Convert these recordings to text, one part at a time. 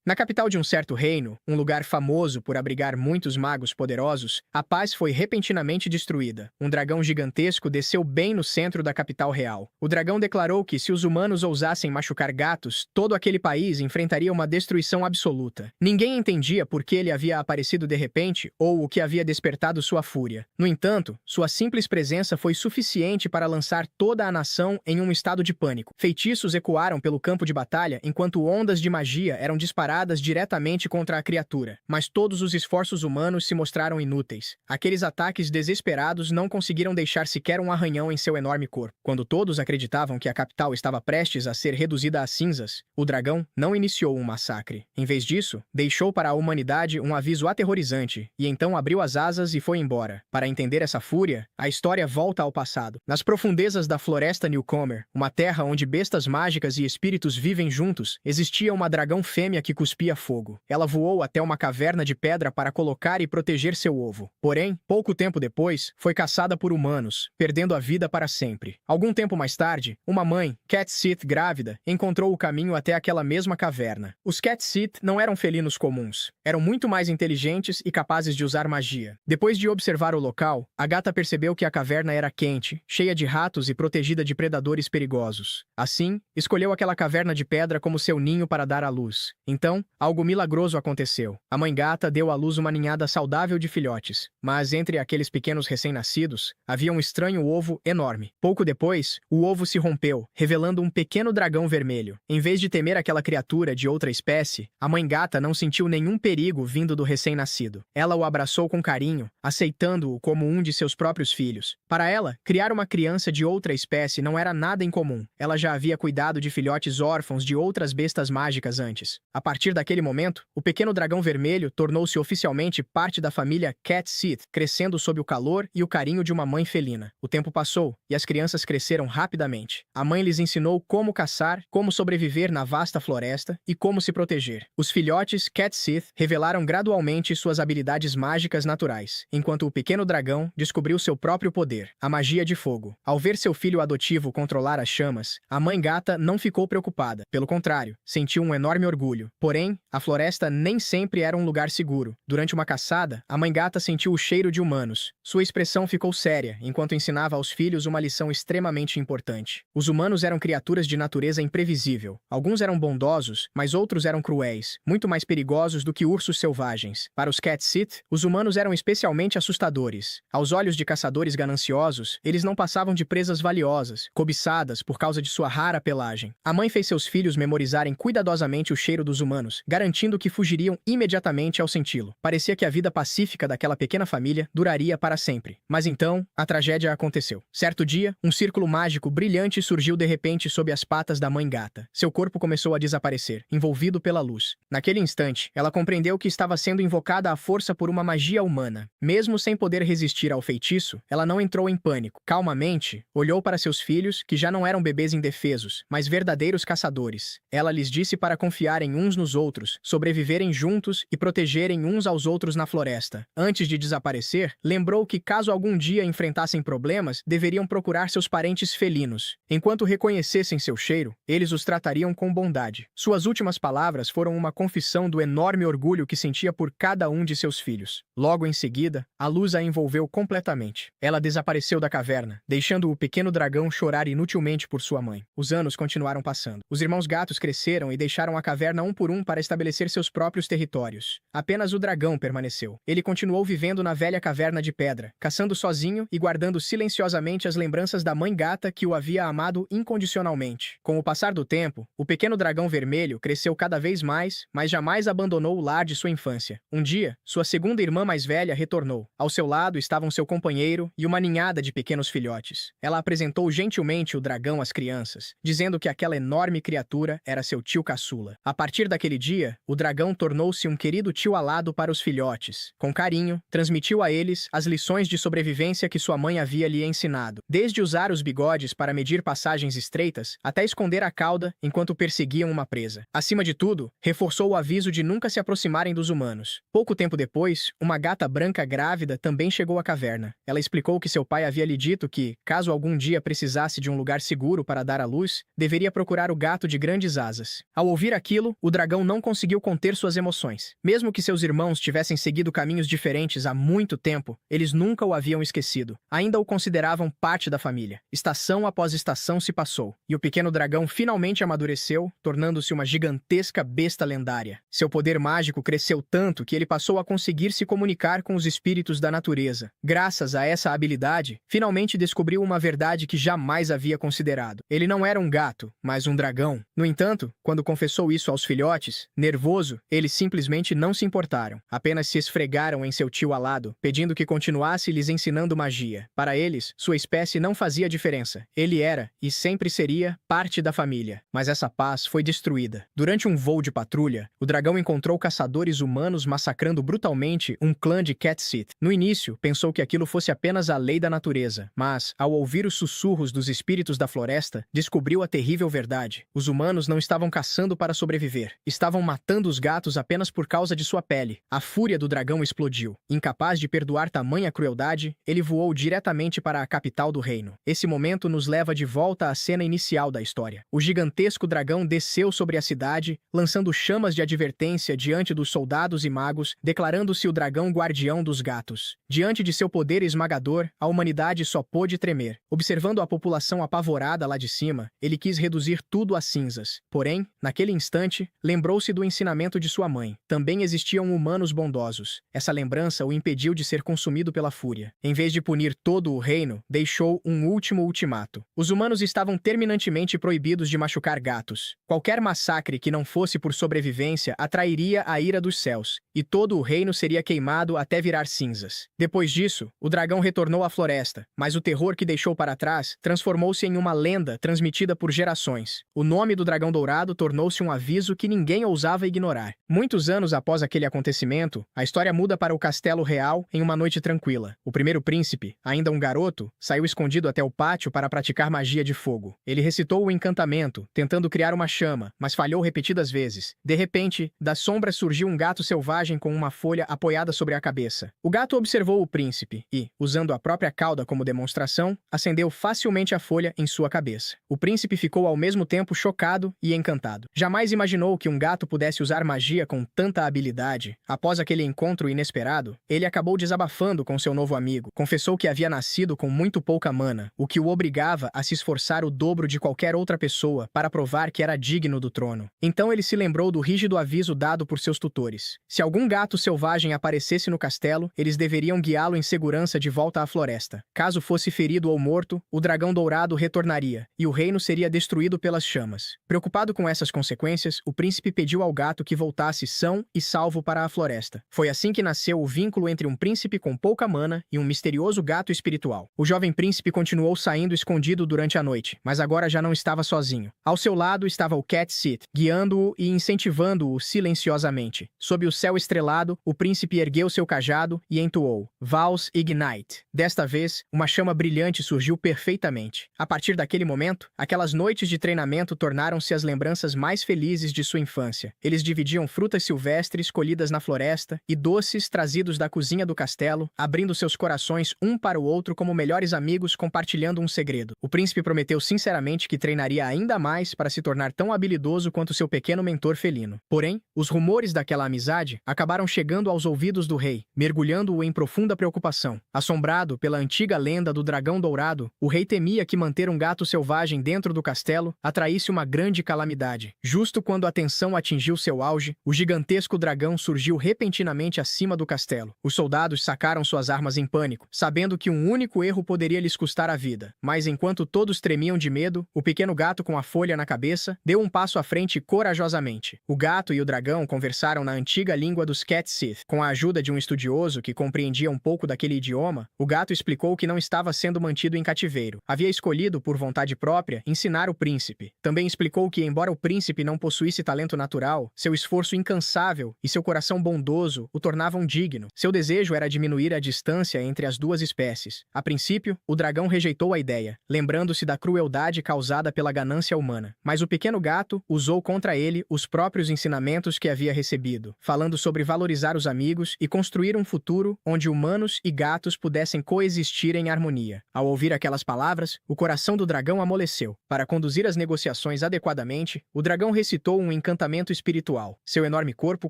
Na capital de um certo reino, um lugar famoso por abrigar muitos magos poderosos, a paz foi repentinamente destruída. Um dragão gigantesco desceu bem no centro da capital real. O dragão declarou que se os humanos ousassem machucar gatos, todo aquele país enfrentaria uma destruição absoluta. Ninguém entendia por que ele havia aparecido de repente ou o que havia despertado sua fúria. No entanto, sua simples presença foi suficiente para lançar toda a nação em um estado de pânico. Feitiços ecoaram pelo campo de batalha enquanto ondas de magia eram disparadas diretamente contra a criatura, mas todos os esforços humanos se mostraram inúteis. Aqueles ataques desesperados não conseguiram deixar sequer um arranhão em seu enorme corpo. Quando todos acreditavam que a capital estava prestes a ser reduzida a cinzas, o dragão não iniciou um massacre. Em vez disso, deixou para a humanidade um aviso aterrorizante, e então abriu as asas e foi embora. Para entender essa fúria, a história volta ao passado. Nas profundezas da floresta Newcomer, uma terra onde bestas mágicas e espíritos vivem juntos, existia uma dragão fêmea que cuspia fogo. Ela voou até uma caverna de pedra para colocar e proteger seu ovo. Porém, pouco tempo depois, foi caçada por humanos, perdendo a vida para sempre. Algum tempo mais tarde, uma mãe, Cat Sith grávida, encontrou o caminho até aquela mesma caverna. Os Cat Sith não eram felinos comuns. Eram muito mais inteligentes e capazes de usar magia. Depois de observar o local, a gata percebeu que a caverna era quente, cheia de ratos e protegida de predadores perigosos. Assim, escolheu aquela caverna de pedra como seu ninho para dar à luz. Então, algo milagroso aconteceu. A mãe gata deu à luz uma ninhada saudável de filhotes, mas entre aqueles pequenos recém-nascidos, havia um estranho ovo enorme. Pouco depois, o ovo se rompeu, revelando um pequeno dragão vermelho. Em vez de temer aquela criatura de outra espécie, a mãe gata não sentiu nenhum perigo vindo do recém-nascido. Ela o abraçou com carinho, aceitando-o como um de seus próprios filhos. Para ela, criar uma criança de outra espécie não era nada incomum. Ela já havia cuidado de filhotes órfãos de outras bestas mágicas antes. A partir daquele momento, o pequeno dragão vermelho tornou-se oficialmente parte da família Cat Sith, crescendo sob o calor e o carinho de uma mãe felina. O tempo passou, e as crianças cresceram rapidamente. A mãe lhes ensinou como caçar, como sobreviver na vasta floresta e como se proteger. Os filhotes Cat Sith revelaram gradualmente suas habilidades mágicas naturais, enquanto o pequeno dragão descobriu seu próprio poder, a magia de fogo. Ao ver seu filho adotivo controlar as chamas, a mãe gata não ficou preocupada. Pelo contrário, sentiu um enorme orgulho. Porém, a floresta nem sempre era um lugar seguro. Durante uma caçada, a mãe gata sentiu o cheiro de humanos. Sua expressão ficou séria, enquanto ensinava aos filhos uma lição extremamente importante. Os humanos eram criaturas de natureza imprevisível. Alguns eram bondosos, mas outros eram cruéis, muito mais perigosos do que ursos selvagens. Para os Cat Sith, os humanos eram especialmente assustadores. Aos olhos de caçadores gananciosos, eles não passavam de presas valiosas, cobiçadas por causa de sua rara pelagem. A mãe fez seus filhos memorizarem cuidadosamente o cheiro dos humanos, garantindo que fugiriam imediatamente ao senti-lo. Parecia que a vida pacífica daquela pequena família duraria para sempre. Mas então, a tragédia aconteceu. Certo dia, um círculo mágico brilhante surgiu de repente sob as patas da mãe gata. Seu corpo começou a desaparecer, envolvido pela luz. Naquele instante, ela compreendeu que estava sendo invocada à força por uma magia humana. Mesmo sem poder resistir ao feitiço, ela não entrou em pânico. Calmamente, olhou para seus filhos, que já não eram bebês indefesos, mas verdadeiros caçadores. Ela lhes disse para confiarem uns nos outros, sobreviverem juntos e protegerem uns aos outros na floresta. Antes de desaparecer, lembrou que caso algum dia enfrentassem problemas, deveriam procurar seus parentes felinos. Enquanto reconhecessem seu cheiro, eles os tratariam com bondade. Suas últimas palavras foram uma confissão do enorme orgulho que sentia por cada um de seus filhos. Logo em seguida, a luz a envolveu completamente. Ela desapareceu da caverna, deixando o pequeno dragão chorar inutilmente por sua mãe. Os anos continuaram passando. Os irmãos gatos cresceram e deixaram a caverna um por um para estabelecer seus próprios territórios. Apenas o dragão permaneceu. Ele continuou vivendo na velha caverna de pedra, caçando sozinho e guardando silenciosamente as lembranças da mãe gata que o havia amado incondicionalmente. Com o passar do tempo, o pequeno dragão vermelho cresceu cada vez mais, mas jamais abandonou o lar de sua infância. Um dia, sua segunda irmã mais velha retornou. Ao seu lado estavam seu companheiro e uma ninhada de pequenos filhotes. Ela apresentou gentilmente o dragão às crianças, dizendo que aquela enorme criatura era seu tio caçula. A partir daquele dia, o dragão tornou-se um querido tio alado para os filhotes. Com carinho, transmitiu a eles as lições de sobrevivência que sua mãe havia lhe ensinado, desde usar os bigodes para medir passagens estreitas, até esconder a cauda enquanto perseguiam uma presa. Acima de tudo, reforçou o aviso de nunca se aproximarem dos humanos. Pouco tempo depois, uma gata branca grávida também chegou à caverna. Ela explicou que seu pai havia lhe dito que, caso algum dia precisasse de um lugar seguro para dar à luz, deveria procurar o gato de grandes asas. Ao ouvir aquilo, o dragão dragão não conseguiu conter suas emoções. Mesmo que seus irmãos tivessem seguido caminhos diferentes há muito tempo, eles nunca o haviam esquecido. Ainda o consideravam parte da família. Estação após estação se passou, e o pequeno dragão finalmente amadureceu, tornando-se uma gigantesca besta lendária. Seu poder mágico cresceu tanto que ele passou a conseguir se comunicar com os espíritos da natureza. Graças a essa habilidade, finalmente descobriu uma verdade que jamais havia considerado. Ele não era um gato, mas um dragão. No entanto, quando confessou isso aos filhotes, nervoso, eles simplesmente não se importaram. Apenas se esfregaram em seu tio alado, pedindo que continuasse lhes ensinando magia. Para eles, sua espécie não fazia diferença. Ele era, e sempre seria, parte da família. Mas essa paz foi destruída. Durante um voo de patrulha, o dragão encontrou caçadores humanos massacrando brutalmente um clã de Cat Sith. No início, pensou que aquilo fosse apenas a lei da natureza, mas, ao ouvir os sussurros dos espíritos da floresta, descobriu a terrível verdade. Os humanos não estavam caçando para sobreviver. Estavam matando os gatos apenas por causa de sua pele. A fúria do dragão explodiu. Incapaz de perdoar tamanha crueldade, ele voou diretamente para a capital do reino. Esse momento nos leva de volta à cena inicial da história. O gigantesco dragão desceu sobre a cidade, lançando chamas de advertência diante dos soldados e magos, declarando-se o dragão guardião dos gatos. Diante de seu poder esmagador, a humanidade só pôde tremer. Observando a população apavorada lá de cima, ele quis reduzir tudo a cinzas. Porém, naquele instante, lembrou-se do ensinamento de sua mãe. Também existiam humanos bondosos. Essa lembrança o impediu de ser consumido pela fúria. Em vez de punir todo o reino, deixou um último ultimato. Os humanos estavam terminantemente proibidos de machucar gatos. Qualquer massacre que não fosse por sobrevivência atrairia a ira dos céus, e todo o reino seria queimado até virar cinzas. Depois disso, o dragão retornou à floresta, mas o terror que deixou para trás transformou-se em uma lenda transmitida por gerações. O nome do dragão dourado tornou-se um aviso que ninguém ousava ignorar. Muitos anos após aquele acontecimento, a história muda para o castelo real em uma noite tranquila. O primeiro príncipe, ainda um garoto, saiu escondido até o pátio para praticar magia de fogo. Ele recitou o encantamento, tentando criar uma chama, mas falhou repetidas vezes. De repente, das sombras surgiu um gato selvagem com uma folha apoiada sobre a cabeça. O gato observou o príncipe e, usando a própria cauda como demonstração, acendeu facilmente a folha em sua cabeça. O príncipe ficou ao mesmo tempo chocado e encantado. Jamais imaginou que um gato pudesse usar magia com tanta habilidade. Após aquele encontro inesperado, ele acabou desabafando com seu novo amigo. Confessou que havia nascido com muito pouca mana, o que o obrigava a se esforçar o dobro de qualquer outra pessoa para provar que era digno do trono. Então ele se lembrou do rígido aviso dado por seus tutores. Se algum gato selvagem aparecesse no castelo, eles deveriam guiá-lo em segurança de volta à floresta. Caso fosse ferido ou morto, o dragão dourado retornaria, e o reino seria destruído pelas chamas. Preocupado com essas consequências, o príncipe pediu ao gato que voltasse são e salvo para a floresta. Foi assim que nasceu o vínculo entre um príncipe com pouca mana e um misterioso gato espiritual. O jovem príncipe continuou saindo escondido durante a noite, mas agora já não estava sozinho. Ao seu lado estava o Cat Sith, guiando-o e incentivando-o silenciosamente. Sob o céu estrelado, o príncipe ergueu seu cajado e entoou Vals Ignite. Desta vez, uma chama brilhante surgiu perfeitamente. A partir daquele momento, aquelas noites de treinamento tornaram-se as lembranças mais felizes de sua infância. Eles dividiam frutas silvestres colhidas na floresta e doces trazidos da cozinha do castelo, abrindo seus corações um para o outro como melhores amigos compartilhando um segredo. O príncipe prometeu sinceramente que treinaria ainda mais para se tornar tão habilidoso quanto seu pequeno mentor felino. Porém, os rumores daquela amizade acabaram chegando aos ouvidos do rei, mergulhando-o em profunda preocupação. Assombrado pela antiga lenda do dragão dourado, o rei temia que manter um gato selvagem dentro do castelo atraísse uma grande calamidade. Justo quando a tensão atingiu seu auge, o gigantesco dragão surgiu repentinamente acima do castelo. Os soldados sacaram suas armas em pânico, sabendo que um único erro poderia lhes custar a vida. Mas enquanto todos tremiam de medo, o pequeno gato com a folha na cabeça deu um passo à frente corajosamente. O gato e o dragão conversaram na antiga língua dos Cat Sith. Com a ajuda de um estudioso que compreendia um pouco daquele idioma, o gato explicou que não estava sendo mantido em cativeiro. Havia escolhido, por vontade própria, ensinar o príncipe. Também explicou que, embora o príncipe não possuísse talento natural, seu esforço incansável e seu coração bondoso o tornavam digno. Seu desejo era diminuir a distância entre as duas espécies. A princípio, o dragão rejeitou a ideia, lembrando-se da crueldade causada pela ganância humana. Mas o pequeno gato usou contra ele os próprios ensinamentos que havia recebido, falando sobre valorizar os amigos e construir um futuro onde humanos e gatos pudessem coexistir em harmonia. Ao ouvir aquelas palavras, o coração do dragão amoleceu. Para conduzir as negociações adequadamente, o dragão recitou um encantamento encantamento espiritual. Seu enorme corpo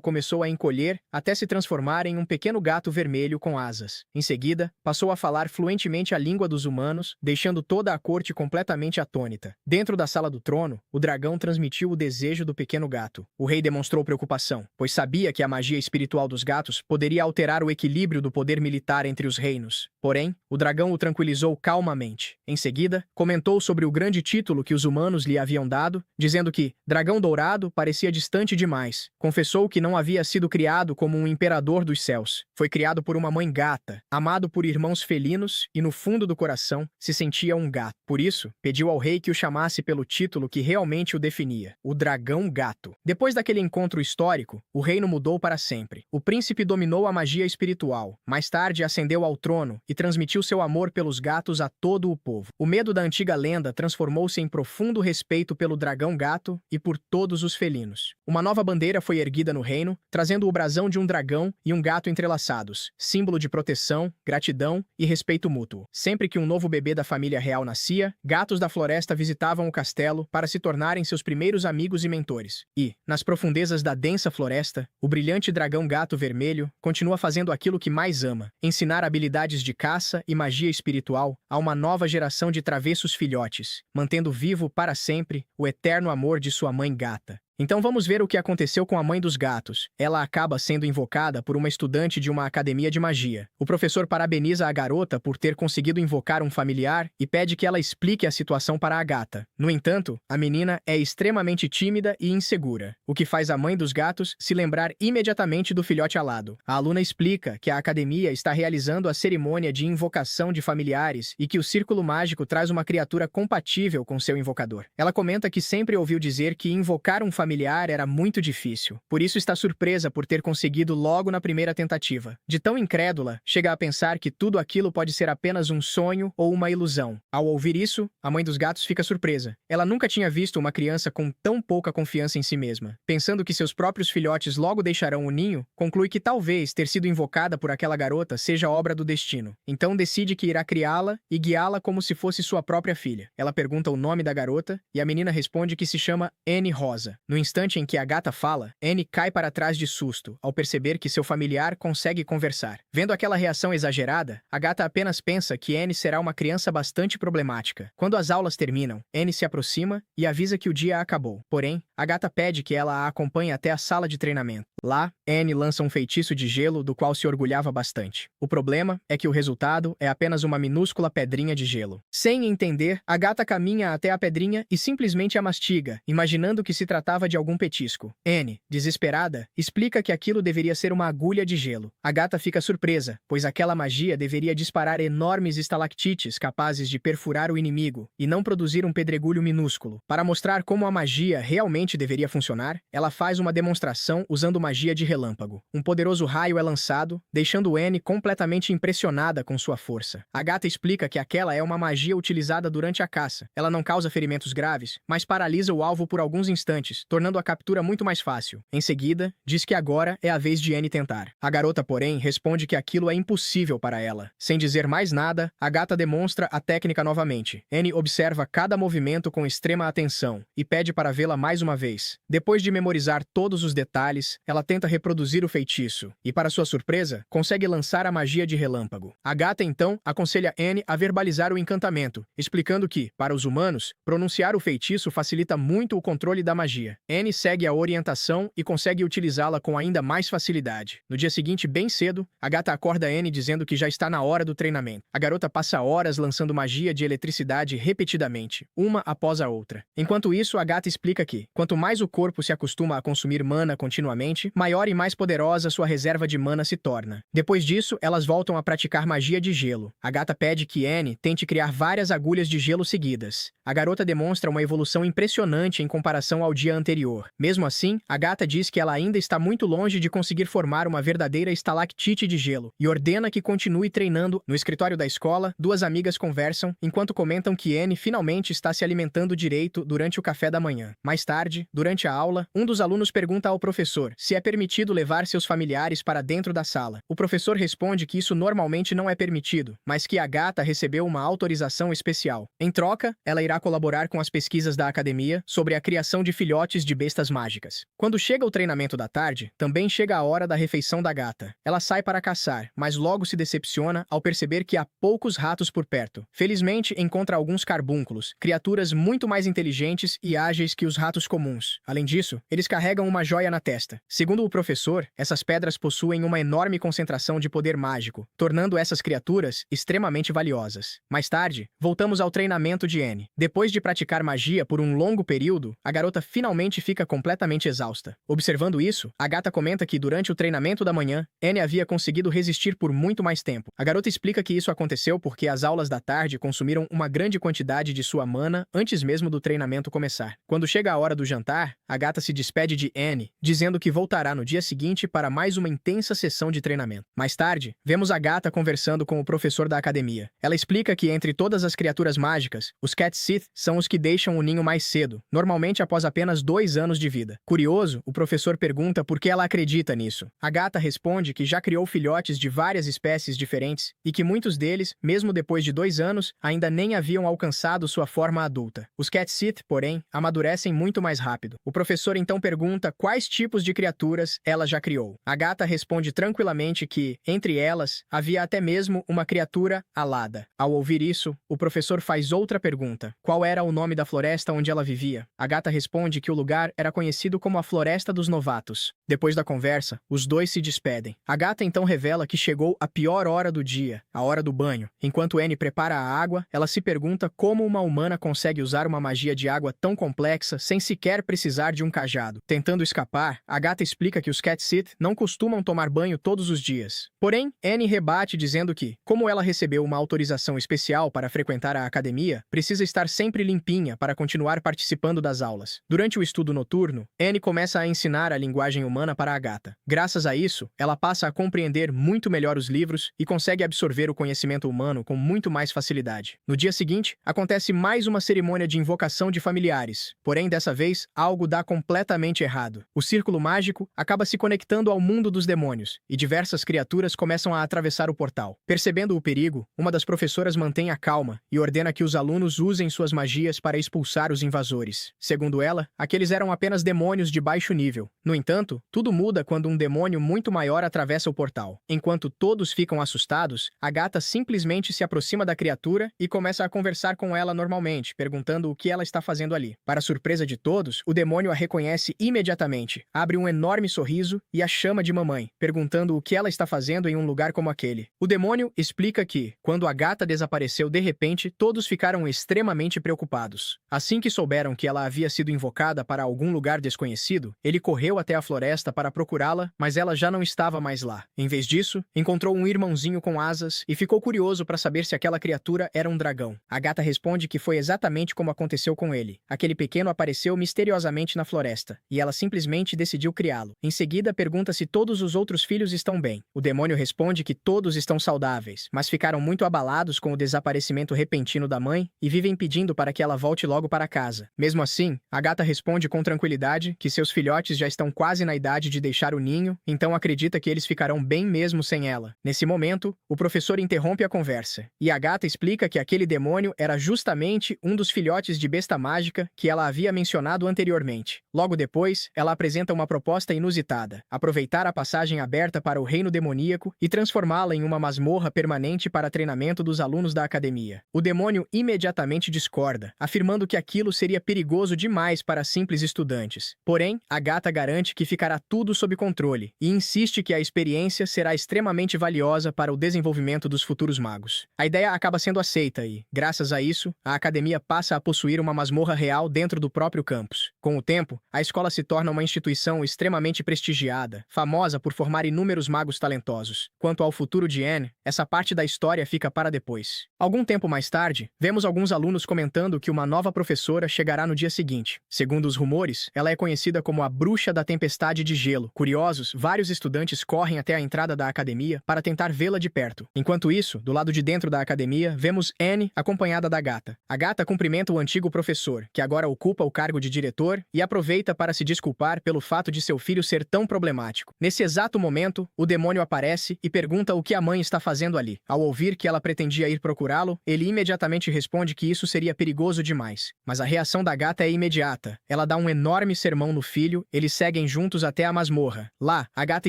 começou a encolher até se transformar em um pequeno gato vermelho com asas. Em seguida, passou a falar fluentemente a língua dos humanos, deixando toda a corte completamente atônita. Dentro da sala do trono, o dragão transmitiu o desejo do pequeno gato. O rei demonstrou preocupação, pois sabia que a magia espiritual dos gatos poderia alterar o equilíbrio do poder militar entre os reinos. Porém, o dragão o tranquilizou calmamente. Em seguida, comentou sobre o grande título que os humanos lhe haviam dado, dizendo que Dragão Dourado parecia distante demais. Confessou que não havia sido criado como um imperador dos céus. Foi criado por uma mãe gata, amado por irmãos felinos e, no fundo do coração, se sentia um gato. Por isso, pediu ao rei que o chamasse pelo título que realmente o definia, o Dragão Gato. Depois daquele encontro histórico, o reino mudou para sempre. O príncipe dominou a magia espiritual. Mais tarde, ascendeu ao trono e transmitiu seu amor pelos gatos a todo o povo. O medo da antiga lenda transformou-se em profundo respeito pelo dragão gato e por todos os felinos. Uma nova bandeira foi erguida no reino, trazendo o brasão de um dragão e um gato entrelaçados, símbolo de proteção, gratidão e respeito mútuo. Sempre que um novo bebê da família real nascia, gatos da floresta visitavam o castelo para se tornarem seus primeiros amigos e mentores. E, nas profundezas da densa floresta, o brilhante dragão gato vermelho continua fazendo aquilo que mais ama: ensinar habilidades de caça e magia espiritual a uma nova geração de travessos filhotes, mantendo vivo para sempre o eterno amor de sua mãe gata. Então vamos ver o que aconteceu com a mãe dos gatos. Ela acaba sendo invocada por uma estudante de uma academia de magia. O professor parabeniza a garota por ter conseguido invocar um familiar e pede que ela explique a situação para a gata. No entanto, a menina é extremamente tímida e insegura, o que faz a mãe dos gatos se lembrar imediatamente do filhote alado. A aluna explica que a academia está realizando a cerimônia de invocação de familiares e que o círculo mágico traz uma criatura compatível com seu invocador. Ela comenta que sempre ouviu dizer que invocar um familiar era muito difícil, por isso está surpresa por ter conseguido logo na primeira tentativa. De tão incrédula, chega a pensar que tudo aquilo pode ser apenas um sonho ou uma ilusão. Ao ouvir isso, a mãe dos gatos fica surpresa. Ela nunca tinha visto uma criança com tão pouca confiança em si mesma. Pensando que seus próprios filhotes logo deixarão o ninho, conclui que talvez ter sido invocada por aquela garota seja obra do destino. Então decide que irá criá-la e guiá-la como se fosse sua própria filha. Ela pergunta o nome da garota e a menina responde que se chama Annie Rosa. No instante em que a gata fala, Annie cai para trás de susto, ao perceber que seu familiar consegue conversar. Vendo aquela reação exagerada, a gata apenas pensa que Annie será uma criança bastante problemática. Quando as aulas terminam, Annie se aproxima e avisa que o dia acabou. Porém, a gata pede que ela a acompanhe até a sala de treinamento. Lá, Annie lança um feitiço de gelo do qual se orgulhava bastante. O problema é que o resultado é apenas uma minúscula pedrinha de gelo. Sem entender, a gata caminha até a pedrinha e simplesmente a mastiga, imaginando que se tratava de algum petisco. Annie, desesperada, explica que aquilo deveria ser uma agulha de gelo. A gata fica surpresa, pois aquela magia deveria disparar enormes estalactites capazes de perfurar o inimigo e não produzir um pedregulho minúsculo. Para mostrar como a magia realmente deveria funcionar, ela faz uma demonstração usando magia de relâmpago. Um poderoso raio é lançado, deixando Annie completamente impressionada com sua força. A gata explica que aquela é uma magia utilizada durante a caça. Ela não causa ferimentos graves, mas paralisa o alvo por alguns instantes, tornando a captura muito mais fácil. Em seguida, diz que agora é a vez de Annie tentar. A garota, porém, responde que aquilo é impossível para ela. Sem dizer mais nada, a gata demonstra a técnica novamente. Annie observa cada movimento com extrema atenção e pede para vê-la mais uma vez. Depois de memorizar todos os detalhes, ela tenta reproduzir o feitiço e, para sua surpresa, consegue lançar a magia de relâmpago. A gata, então, aconselha Annie a verbalizar o encantamento, explicando que, para os humanos, pronunciar o feitiço facilita muito o controle da magia. Annie segue a orientação e consegue utilizá-la com ainda mais facilidade. No dia seguinte, bem cedo, a gata acorda Annie dizendo que já está na hora do treinamento. A garota passa horas lançando magia de eletricidade repetidamente, uma após a outra. Enquanto isso, a gata explica que, quanto mais o corpo se acostuma a consumir mana continuamente, maior e mais poderosa sua reserva de mana se torna. Depois disso, elas voltam a praticar magia de gelo. A gata pede que Annie tente criar várias agulhas de gelo seguidas. A garota demonstra uma evolução impressionante em comparação ao dia anterior. Mesmo assim, a gata diz que ela ainda está muito longe de conseguir formar uma verdadeira estalactite de gelo e ordena que continue treinando. No escritório da escola, duas amigas conversam enquanto comentam que Annie finalmente está se alimentando direito durante o café da manhã. Mais tarde, tarde, durante a aula, um dos alunos pergunta ao professor se é permitido levar seus familiares para dentro da sala. O professor responde que isso normalmente não é permitido, mas que Agatha recebeu uma autorização especial. Em troca, ela irá colaborar com as pesquisas da academia sobre a criação de filhotes de bestas mágicas. Quando chega o treinamento da tarde, também chega a hora da refeição da gata. Ela sai para caçar, mas logo se decepciona ao perceber que há poucos ratos por perto. Felizmente, encontra alguns carbúnculos, criaturas muito mais inteligentes e ágeis que os ratos comuns. Além disso, eles carregam uma joia na testa. Segundo o professor, essas pedras possuem uma enorme concentração de poder mágico, tornando essas criaturas extremamente valiosas. Mais tarde, voltamos ao treinamento de Anne. Depois de praticar magia por um longo período, a garota finalmente fica completamente exausta. Observando isso, Agatha comenta que durante o treinamento da manhã, Anne havia conseguido resistir por muito mais tempo. A garota explica que isso aconteceu porque as aulas da tarde consumiram uma grande quantidade de sua mana antes mesmo do treinamento começar. Quando chega a hora do jantar, Agatha se despede de Anne, dizendo que voltará no dia seguinte para mais uma intensa sessão de treinamento. Mais tarde, vemos Agatha conversando com o professor da academia. Ela explica que entre todas as criaturas mágicas, os Cat Sith são os que deixam o ninho mais cedo, normalmente após apenas 2 anos de vida. Curioso, o professor pergunta por que ela acredita nisso. Agatha responde que já criou filhotes de várias espécies diferentes e que muitos deles, mesmo depois de 2 anos, ainda nem haviam alcançado sua forma adulta. Os Cat Sith, porém, amadurecem muito mais rápido. O professor então pergunta quais tipos de criaturas ela já criou. Agatha responde tranquilamente que, entre elas, havia até mesmo uma criatura alada. Ao ouvir isso, o professor faz outra pergunta. Qual era o nome da floresta onde ela vivia? Agatha responde que o lugar era conhecido como a Floresta dos Novatos. Depois da conversa, os dois se despedem. Agatha então revela que chegou a pior hora do dia, a hora do banho. Enquanto Anne prepara a água, ela se pergunta como uma humana consegue usar uma magia de água tão complexa sem sequer precisar de um cajado. Tentando escapar, Agatha explica que os Cat Sith não costumam tomar banho todos os dias. Porém, Anne rebate dizendo que, como ela recebeu uma autorização especial para frequentar a academia, precisa estar sempre limpinha para continuar participando das aulas. Durante o estudo noturno, Anne começa a ensinar a linguagem humana para Agatha. Graças a isso, ela passa a compreender muito melhor os livros e consegue absorver o conhecimento humano com muito mais facilidade. No dia seguinte, acontece mais uma cerimônia de invocação de familiares. Porém, dessa vez, algo dá completamente errado. O círculo mágico acaba se conectando ao mundo dos demônios, e diversas criaturas começam a atravessar o portal. Percebendo o perigo, uma das professoras mantém a calma e ordena que os alunos usem suas magias para expulsar os invasores. Segundo ela, aqueles eram apenas demônios de baixo nível. No entanto, tudo muda quando um demônio muito maior atravessa o portal. Enquanto todos ficam assustados, Agatha simplesmente se aproxima da criatura e começa a conversar com ela normalmente, perguntando o que ela está fazendo ali. Para surpresa de todos, o demônio a reconhece imediatamente, abre um enorme sorriso e a chama de mamãe, perguntando o que ela está fazendo em um lugar como aquele. O demônio explica que, quando Agatha desapareceu de repente, todos ficaram extremamente preocupados. Assim que souberam que ela havia sido invocada para algum lugar desconhecido, ele correu até a floresta para procurá-la, mas ela já não estava mais lá. Em vez disso, encontrou um irmãozinho com asas e ficou curioso para saber se aquela criatura era um dragão. Agatha responde que foi exatamente como aconteceu com ele. Aquele pequeno apareceu misteriosamente na floresta, e ela simplesmente decidiu criá-lo. Em seguida, pergunta se todos os outros filhos estão bem. O demônio responde que todos estão saudáveis, mas ficaram muito abalados com o desaparecimento repentino da mãe e vivem pedindo para que ela volte logo para casa. Mesmo assim, Agatha responde com tranquilidade que seus filhotes já estão quase na idade de deixar o ninho, então acredita que eles ficarão bem mesmo sem ela. Nesse momento, o professor interrompe a conversa, e Agatha explica que aquele demônio era justamente um dos filhotes de besta mágica que ela havia mencionado anteriormente. Logo depois, ela apresenta uma proposta inusitada: aproveitar a passagem aberta para o reino demoníaco e transformá-la em uma masmorra permanente para treinamento dos alunos da academia. O demônio imediatamente discorda, afirmando que aquilo seria perigoso demais para simples estudantes. Porém, Agatha garante que ficará tudo sob controle e insiste que a experiência será extremamente valiosa para o desenvolvimento dos futuros magos. A ideia acaba sendo aceita e, graças a isso, a academia passa a possuir uma masmorra real dentro do próprio campus. Com o tempo, a escola se torna uma instituição extremamente prestigiada, famosa por formar inúmeros magos talentosos. Quanto ao futuro de Anne, essa parte da história fica para depois. Algum tempo mais tarde, vemos alguns alunos comentando que uma nova professora chegará no dia seguinte. Segundo os rumores, ela é conhecida como a Bruxa da Tempestade de gelo. Curiosos, vários estudantes correm até a entrada da academia para tentar vê-la de perto. Enquanto isso, do lado de dentro da academia, vemos Anne acompanhada da gata. A gata cumprimenta o antigo professor, que agora ocupa o cargo de diretor, e aproveita para se desculpar pelo fato de seu filho ser tão problemático. Nesse exato momento, o demônio aparece e pergunta o que a mãe está fazendo ali. Ao ouvir que ela pretendia ir procurá-lo, ele imediatamente responde que isso seria perigoso demais. Mas a reação da gata é imediata. Ela dá um enorme sermão no filho, eles seguem juntos até a masmorra. Lá, a gata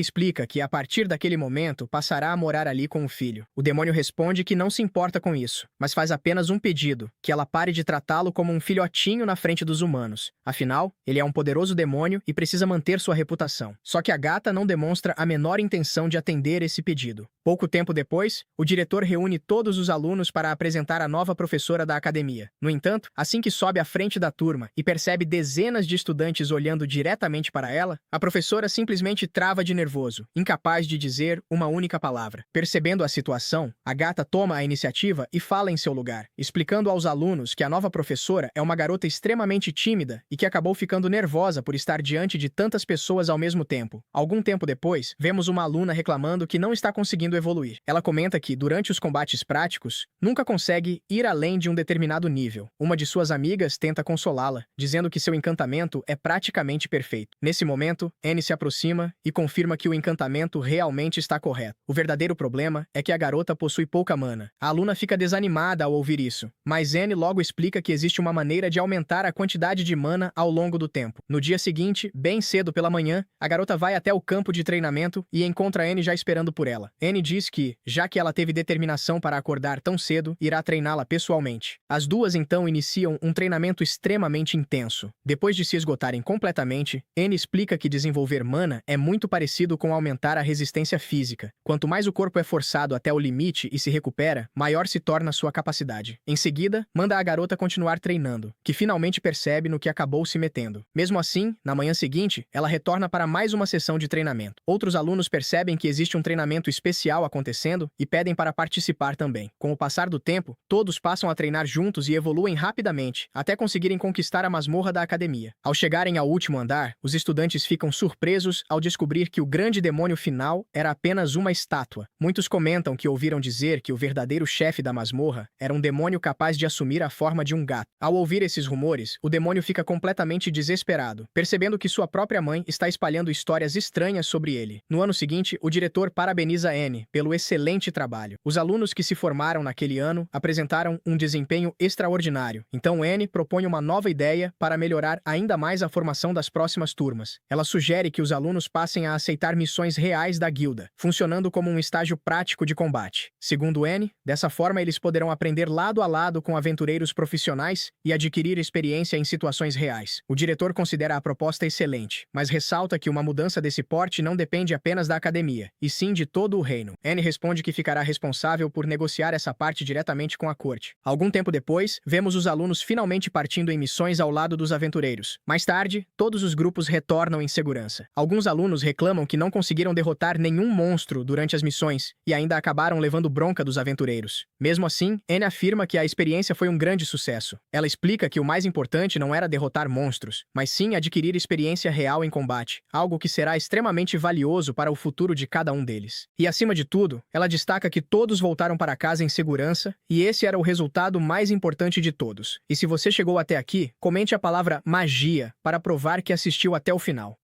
explica que a partir daquele momento passará a morar ali com o filho. O demônio responde que não se importa com isso, mas faz apenas um pedido, que ela pare de tratá-lo como um filhotinho na frente dos humanos. Afinal, ele é um poderoso demônio e precisa manter sua reputação. Só que a gata não demonstra a menor intenção de atender esse pedido. Pouco tempo depois, o diretor reúne todos os alunos para apresentar a nova professora da academia. No entanto, assim que sobe à frente da turma e percebe dezenas de estudantes olhando diretamente para ela, a professora simplesmente trava de nervoso, incapaz de dizer uma única palavra. Percebendo a situação, a gata toma a iniciativa e fala em seu lugar, explicando aos alunos que a nova professora é uma garota extremamente tímida e que acabou ficando nervosa por estar diante de tantas pessoas ao mesmo tempo. Algum tempo depois, vemos uma aluna reclamando que não está conseguindo evoluir. Ela comenta que, durante os combates práticos, nunca consegue ir além de um determinado nível. Uma de suas amigas tenta consolá-la, dizendo que seu encantamento é praticamente perfeito. Nesse momento, Anne se aproxima e confirma que o encantamento realmente está correto. O verdadeiro problema é que a garota possui pouca mana. A aluna fica desanimada ao ouvir isso, mas Anne logo explica que existe uma maneira de aumentar a quantidade de mana ao longo do tempo. No dia seguinte, bem cedo pela manhã, a garota vai até o campo de treinamento e encontra Anne já esperando por ela. Anne diz que, já que ela teve determinação para acordar tão cedo, irá treiná-la pessoalmente. As duas então iniciam um treinamento extremamente intenso. Depois de se esgotarem completamente, Anne explica que desenvolver mana é muito parecido com aumentar a resistência física. Quanto mais o corpo é forçado até o limite e se recupera, maior se torna sua capacidade. Em seguida, manda a garota continuar treinando, que finalmente percebe no que acabou se metendo. Mesmo assim, na manhã seguinte, ela retorna para mais uma sessão de treinamento. Outros alunos percebem que existe um treinamento especial acontecendo e pedem para participar também. Com o passar do tempo, todos passam a treinar juntos e evoluem rapidamente, até conseguirem conquistar a masmorra da academia. Ao chegarem ao último andar, os estudantes ficam surpresos ao descobrir que o grande demônio final era apenas uma estátua. Muitos comentam que ouviram dizer que o verdadeiro chefe da masmorra era um demônio capaz de assumir a forma de um gato. Ao ouvir esses rumores, o demônio fica completamente desesperado, percebendo que sua própria mãe está espalhando histórias estranhas sobre ele. No ano seguinte, o diretor parabeniza Anne pelo excelente trabalho. Os alunos que se formaram naquele ano apresentaram um desempenho extraordinário. Então Anne propõe uma nova ideia para melhorar ainda mais a formação das próximas turmas. Ela sugere que os alunos passem a aceitar missões reais da guilda, funcionando como um estágio prático de combate. Segundo Anne, dessa forma eles poderão aprender lado a lado com aventureiros profissionais e adquirir experiência em situações reais. O diretor considera a proposta excelente, mas ressalta que uma mudança desse porte não depende apenas da academia, e sim de todo o reino. Anne responde que ficará responsável por negociar essa parte diretamente com a corte. Algum tempo depois, vemos os alunos finalmente partindo em missões ao lado dos aventureiros. Mais tarde, todos os grupos retornam em segurança. Alguns alunos reclamam que não conseguiram derrotar nenhum monstro durante as missões e ainda acabaram levando bronca dos aventureiros. Mesmo assim, Anne afirma que a experiência foi um grande sucesso. Ela explica que o mais importante não era derrotar monstros, mas sim adquirir experiência real em combate, algo que será extremamente valioso para o futuro de cada um deles. E acima de tudo, ela destaca que todos voltaram para casa em segurança e esse era o resultado mais importante de todos. E se você chegou até aqui, comente a palavra magia para provar que assistiu até o final.